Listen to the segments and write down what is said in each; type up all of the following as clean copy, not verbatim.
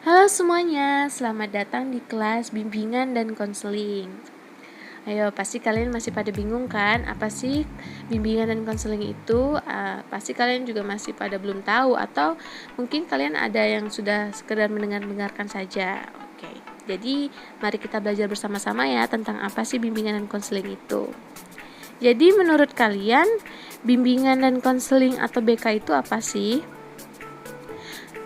Halo semuanya, selamat datang di kelas bimbingan dan konseling. Ayo, pasti kalian masih pada bingung kan? Apa sih bimbingan dan konseling itu? Pasti kalian juga masih pada belum tahu, atau mungkin kalian ada yang sudah sekedar mendengarkan saja. Oke, jadi mari kita belajar bersama-sama ya tentang apa sih bimbingan dan konseling itu. Jadi menurut kalian, bimbingan dan konseling atau BK itu apa sih?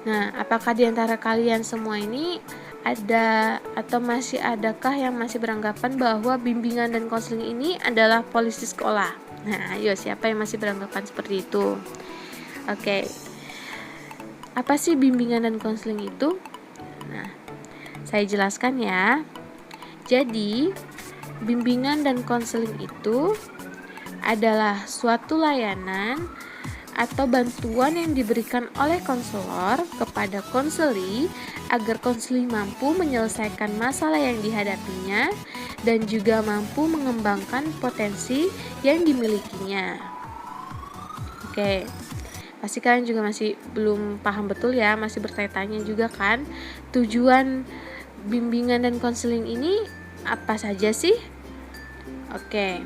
Nah, apakah di antara kalian semua ini ada atau masih adakah yang masih beranggapan bahwa bimbingan dan konseling ini adalah polisi sekolah? Nah, ayo siapa yang masih beranggapan seperti itu? Oke. Apa sih bimbingan dan konseling itu? Nah, saya jelaskan ya. Jadi, bimbingan dan konseling itu adalah suatu layanan atau bantuan yang diberikan oleh konselor kepada konseli agar konseli mampu menyelesaikan masalah yang dihadapinya dan juga mampu mengembangkan potensi yang dimilikinya. Oke, pasti kalian juga masih belum paham betul ya, masih bertanya-tanya juga kan, tujuan bimbingan dan konseling ini apa saja sih? Oke,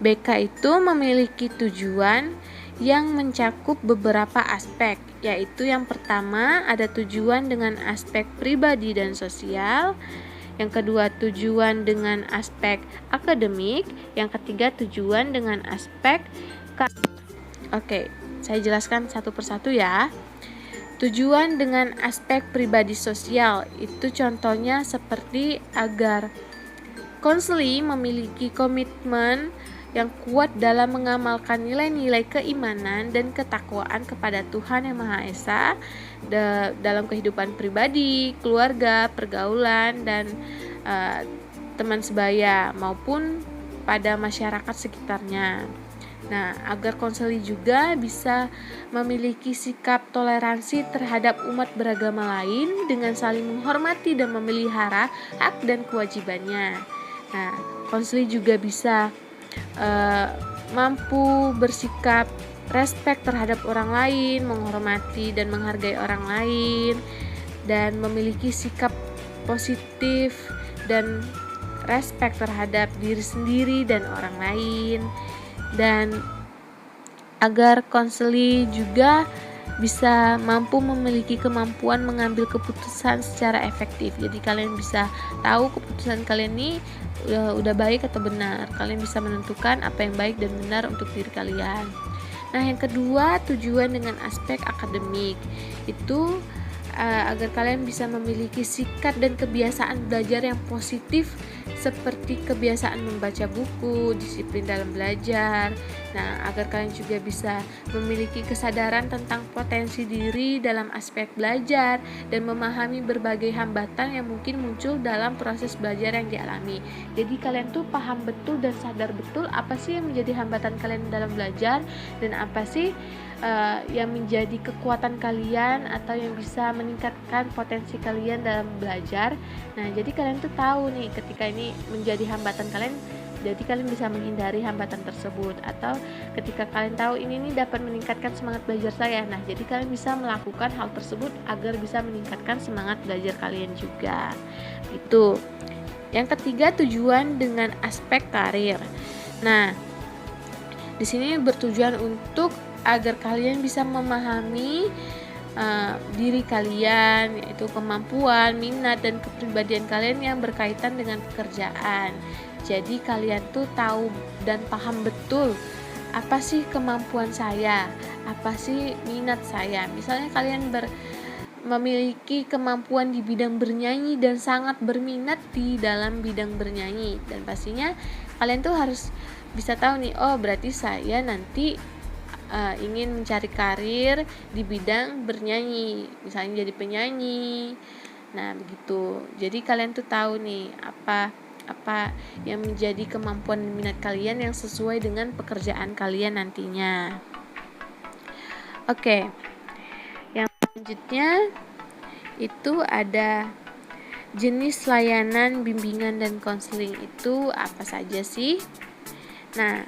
BK itu memiliki tujuan yang mencakup beberapa aspek, yaitu yang pertama ada tujuan dengan aspek pribadi dan sosial, yang kedua tujuan dengan aspek akademik, yang ketiga tujuan dengan aspek Oke, saya jelaskan satu persatu ya. Tujuan dengan aspek pribadi sosial itu contohnya seperti agar konseli memiliki komitmen yang kuat dalam mengamalkan nilai-nilai keimanan dan ketakwaan kepada Tuhan Yang Maha Esa dalam kehidupan pribadi, keluarga, pergaulan, dan teman sebaya maupun pada masyarakat sekitarnya. Nah, agar konseli juga bisa memiliki sikap toleransi terhadap umat beragama lain dengan saling menghormati dan memelihara hak dan kewajibannya. Nah, konseli juga bisa mampu bersikap respek terhadap orang lain, menghormati dan menghargai orang lain, dan memiliki sikap positif dan respek terhadap diri sendiri dan orang lain. Dan agar konseli juga bisa mampu memiliki kemampuan mengambil keputusan secara efektif. Jadi kalian bisa tahu keputusan kalian ini udah baik atau benar. Kalian bisa menentukan apa yang baik dan benar untuk diri kalian. Nah, yang kedua, tujuan dengan aspek akademik itu agar kalian bisa memiliki sikap dan kebiasaan belajar yang positif seperti kebiasaan membaca buku, disiplin dalam belajar. Nah, agar kalian juga bisa memiliki kesadaran tentang potensi diri dalam aspek belajar dan memahami berbagai hambatan yang mungkin muncul dalam proses belajar yang dialami. Jadi kalian tuh paham betul dan sadar betul apa sih yang menjadi hambatan kalian dalam belajar dan apa sih yang menjadi kekuatan kalian atau yang bisa meningkatkan potensi kalian dalam belajar. Nah, jadi kalian tuh tahu nih ketika ini menjadi hambatan kalian, jadi kalian bisa menghindari hambatan tersebut, atau ketika kalian tahu ini nih dapat meningkatkan semangat belajar saya. Nah, jadi kalian bisa melakukan hal tersebut agar bisa meningkatkan semangat belajar kalian juga. Itu. Yang ketiga, tujuan dengan aspek karir. Nah, di sini bertujuan untuk agar kalian bisa memahami diri kalian, yaitu kemampuan, minat, dan kepribadian kalian yang berkaitan dengan pekerjaan. Jadi kalian tuh tahu dan paham betul apa sih kemampuan saya, apa sih minat saya. Misalnya kalian memiliki kemampuan di bidang bernyanyi dan sangat berminat di dalam bidang bernyanyi, dan pastinya kalian tuh harus bisa tahu nih, oh berarti saya nanti ingin mencari karir di bidang bernyanyi, misalnya jadi penyanyi. Nah, begitu. Jadi kalian tuh tahu nih apa yang menjadi kemampuan dan minat kalian yang sesuai dengan pekerjaan kalian nantinya. Oke. Yang selanjutnya itu ada jenis layanan bimbingan dan konseling itu apa saja sih? Nah,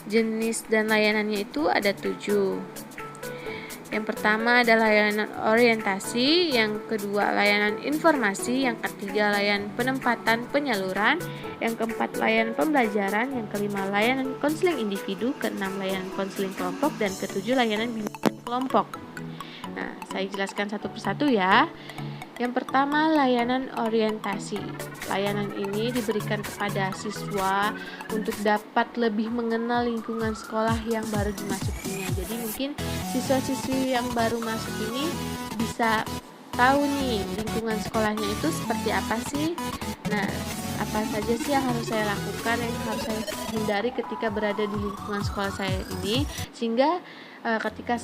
jenis dan layanannya itu ada 7. Yang pertama adalah layanan orientasi, yang kedua layanan informasi, yang ketiga layanan penempatan penyaluran, yang keempat layanan pembelajaran, yang kelima layanan konseling individu, keenam layanan konseling kelompok, dan ketujuh layanan bimbingan kelompok. Nah, saya jelaskan satu persatu ya. Yang pertama, layanan orientasi. Layanan ini diberikan kepada siswa untuk dapat lebih mengenal lingkungan sekolah yang baru dimasukinya. Jadi mungkin siswa-siswi yang baru masuk ini bisa tahu nih lingkungan sekolahnya itu seperti apa sih. Nah, apa saja sih yang harus saya lakukan, yang harus saya hindari ketika berada di lingkungan sekolah saya ini, sehingga ketika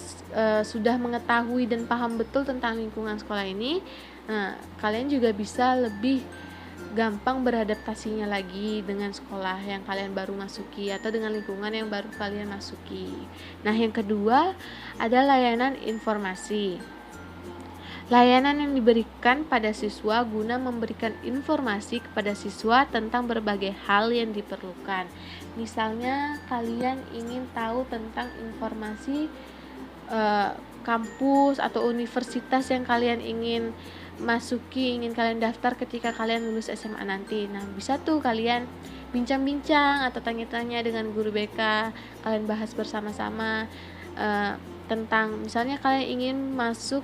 sudah mengetahui dan paham betul tentang lingkungan sekolah ini, kalian juga bisa lebih gampang beradaptasinya lagi dengan sekolah yang kalian baru masuki atau dengan lingkungan yang baru kalian masuki. Nah, yang kedua ada layanan informasi. Layanan yang diberikan pada siswa guna memberikan informasi kepada siswa tentang berbagai hal yang diperlukan. Misalnya kalian ingin tahu tentang informasi kampus atau universitas yang kalian ingin masuki, ingin kalian daftar ketika kalian lulus SMA nanti. Nah, bisa tuh kalian bincang-bincang atau tanya-tanya dengan guru BK, kalian bahas bersama-sama tentang misalnya kalian ingin masuk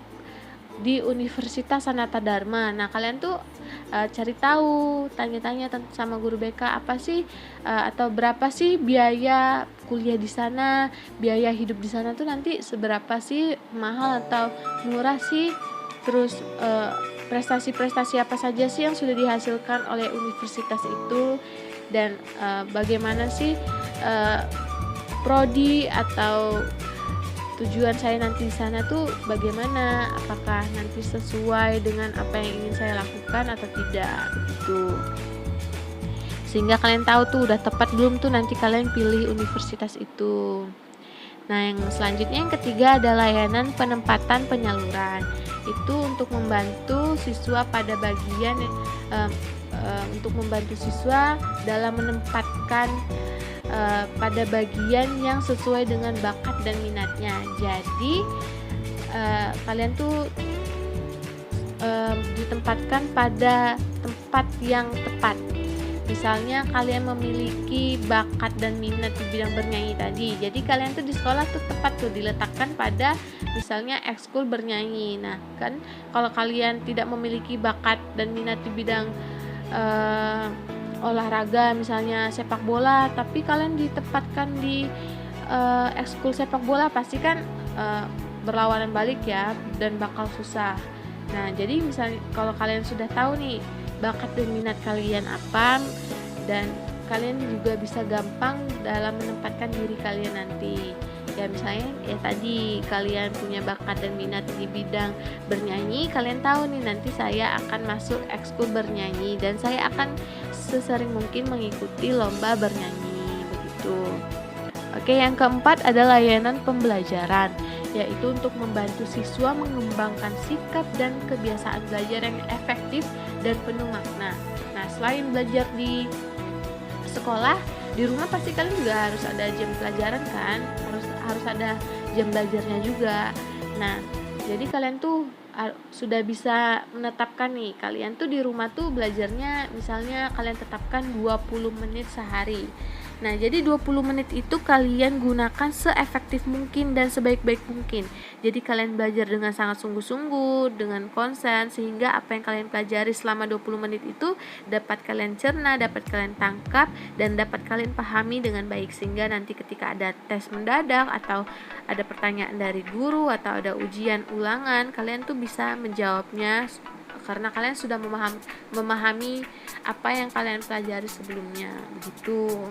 di Universitas Sanata Dharma. Nah, kalian tuh cari tahu, tanya-tanya sama guru BK apa sih atau berapa sih biaya kuliah di sana, biaya hidup di sana tuh nanti seberapa sih, mahal atau murah sih. Terus prestasi-prestasi apa saja sih yang sudah dihasilkan oleh universitas itu, dan bagaimana sih prodi atau tujuan saya nanti di sana tuh bagaimana, apakah nanti sesuai dengan apa yang ingin saya lakukan atau tidak, begitu. Sehingga kalian tahu tuh udah tepat belum tuh nanti kalian pilih universitas itu. Nah, yang selanjutnya yang ketiga ada layanan penempatan penyaluran. Itu untuk membantu siswa pada bagian untuk membantu siswa dalam menempatkan pada bagian yang sesuai dengan bakat dan minatnya. Jadi kalian tuh ditempatkan pada tempat yang tepat. Misalnya kalian memiliki bakat dan minat di bidang bernyanyi tadi, jadi kalian tuh di sekolah tuh tepat tuh diletakkan pada misalnya ekskul bernyanyi. Nah, kan kalau kalian tidak memiliki bakat dan minat di bidang olahraga, misalnya sepak bola, tapi kalian ditempatkan di ekskul sepak bola, pasti kan berlawanan balik ya, dan bakal susah. Nah, jadi misalnya kalau kalian sudah tahu nih bakat dan minat kalian apa, dan kalian juga bisa gampang dalam menempatkan diri kalian nanti. Ya misalnya ya tadi kalian punya bakat dan minat di bidang bernyanyi, kalian tahu nih nanti saya akan masuk ekskul bernyanyi dan saya akan sesering mungkin mengikuti lomba bernyanyi, begitu. Oke, yang keempat ada layanan pembelajaran, yaitu untuk membantu siswa mengembangkan sikap dan kebiasaan belajar yang efektif dan penuh makna. Nah, selain belajar di sekolah, di rumah pasti kalian juga harus ada jam pelajaran kan, harus ada jam belajarnya juga. Nah, jadi kalian tuh sudah bisa menetapkan nih, kalian tuh di rumah tuh belajarnya misalnya kalian tetapkan 20 menit sehari. Nah, jadi 20 menit itu kalian gunakan seefektif mungkin dan sebaik-baik mungkin. Jadi kalian belajar dengan sangat sungguh-sungguh, dengan konsen, sehingga apa yang kalian pelajari selama 20 menit itu dapat kalian cerna, dapat kalian tangkap, dan dapat kalian pahami dengan baik. Sehingga nanti ketika ada tes mendadak atau ada pertanyaan dari guru atau ada ujian ulangan, kalian tuh bisa menjawabnya karena kalian sudah memahami apa yang kalian pelajari sebelumnya, begitu.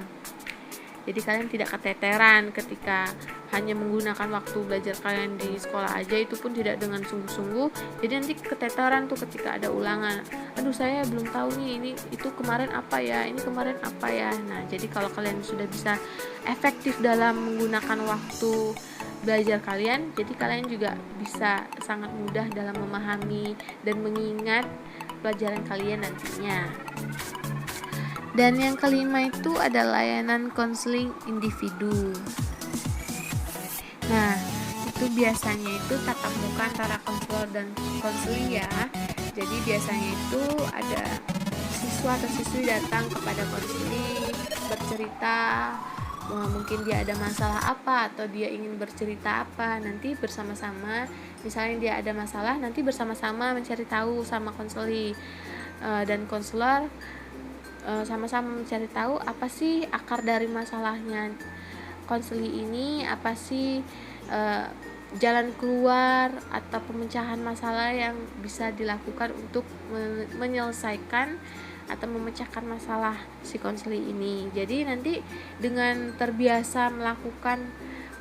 Jadi kalian tidak keteteran ketika hanya menggunakan waktu belajar kalian di sekolah aja, itu pun tidak dengan sungguh-sungguh. Jadi nanti keteteran tuh ketika ada ulangan. Aduh, saya belum tahu nih, ini itu kemarin apa ya, ini kemarin apa ya. Nah, jadi kalau kalian sudah bisa efektif dalam menggunakan waktu belajar kalian, jadi kalian juga bisa sangat mudah dalam memahami dan mengingat pelajaran kalian nantinya. Dan yang kelima itu ada layanan konseling individu. Nah, itu biasanya itu tatap muka antara konselor dan konseling ya. Jadi biasanya itu ada siswa atau siswi datang kepada konseling bercerita, mungkin dia ada masalah apa atau dia ingin bercerita apa, nanti bersama-sama, misalnya dia ada masalah, nanti bersama-sama mencari tahu sama konseling dan konselor, sama-sama mencari tahu apa sih akar dari masalahnya konseling ini, apa sih jalan keluar atau pemecahan masalah yang bisa dilakukan untuk menyelesaikan atau memecahkan masalah si konseling ini. Jadi nanti dengan terbiasa melakukan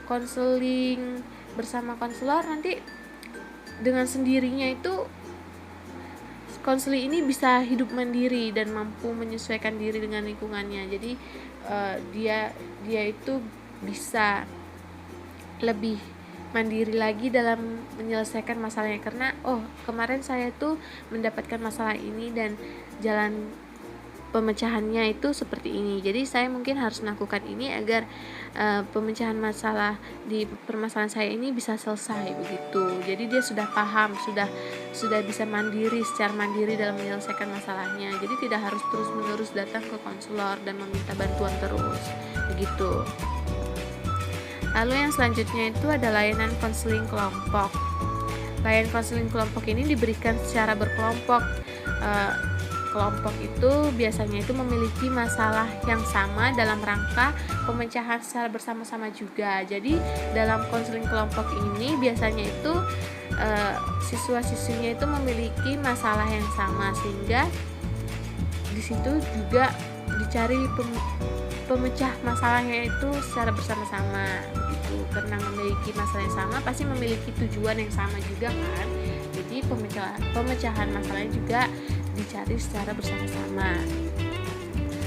konseling bersama konselor, nanti dengan sendirinya itu konseling ini bisa hidup mandiri dan mampu menyesuaikan diri dengan lingkungannya. Jadi dia itu bisa lebih mandiri lagi dalam menyelesaikan masalahnya, karena kemarin saya tuh mendapatkan masalah ini dan jalan pemecahannya itu seperti ini, jadi saya mungkin harus melakukan ini agar pemecahan masalah di permasalahan saya ini bisa selesai begitu. Jadi dia sudah paham, sudah bisa mandiri, secara mandiri dalam menyelesaikan masalahnya, jadi tidak harus terus menerus datang ke konselor dan meminta bantuan terus begitu. Lalu yang selanjutnya itu ada layanan konseling kelompok. Layanan konseling kelompok ini diberikan secara berkelompok. Kelompok itu biasanya itu memiliki masalah yang sama dalam rangka pemecahan secara bersama-sama juga. Jadi dalam konseling kelompok ini biasanya itu siswa-siswinya itu memiliki masalah yang sama, sehingga di situ juga dicari pemecah masalahnya itu secara bersama-sama gitu. Karena memiliki masalah yang sama pasti memiliki tujuan yang sama juga kan. Jadi pemecahan masalahnya juga dicari secara bersama-sama.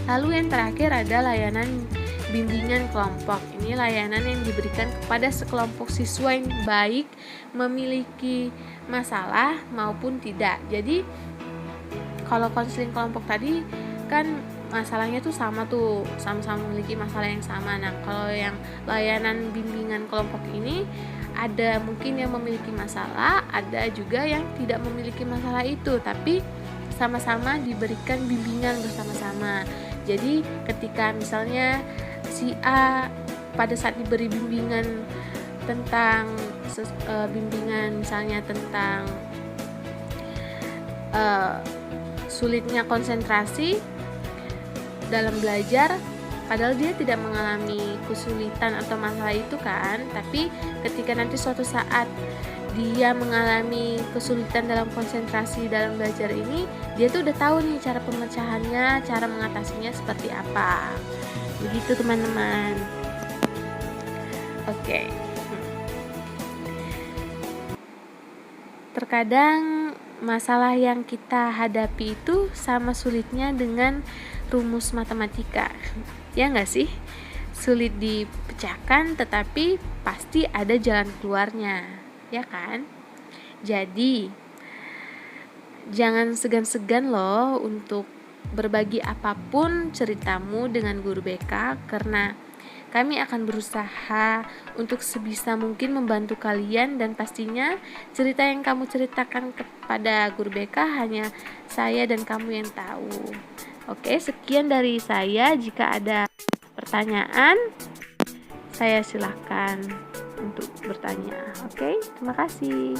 Lalu yang terakhir ada layanan bimbingan kelompok. Ini layanan yang diberikan kepada sekelompok siswa yang baik memiliki masalah maupun tidak. Jadi kalau konseling kelompok tadi kan masalahnya tuh sama-sama memiliki masalah yang sama. Nah, kalau yang layanan bimbingan kelompok ini ada mungkin yang memiliki masalah, ada juga yang tidak memiliki masalah itu, tapi sama-sama diberikan bimbingan bersama-sama. Jadi ketika misalnya si A pada saat diberi bimbingan tentang bimbingan misalnya tentang sulitnya konsentrasi dalam belajar, padahal dia tidak mengalami kesulitan atau masalah itu kan, tapi ketika nanti suatu saat dia mengalami kesulitan dalam konsentrasi dalam belajar ini, dia tuh udah tahu nih cara pemecahannya, cara mengatasinya seperti apa. Begitu teman-teman. Oke. Terkadang masalah yang kita hadapi itu sama sulitnya dengan rumus matematika, ya nggak sih? Sulit dipecahkan tetapi pasti ada jalan keluarnya, ya kan? Jadi jangan segan-segan loh untuk berbagi apapun ceritamu dengan guru BK, karena kami akan berusaha untuk sebisa mungkin membantu kalian, dan pastinya cerita yang kamu ceritakan kepada guru BK hanya saya dan kamu yang tahu. Oke, sekian dari saya. Jika ada pertanyaan, saya silakan untuk bertanya. Oke, terima kasih.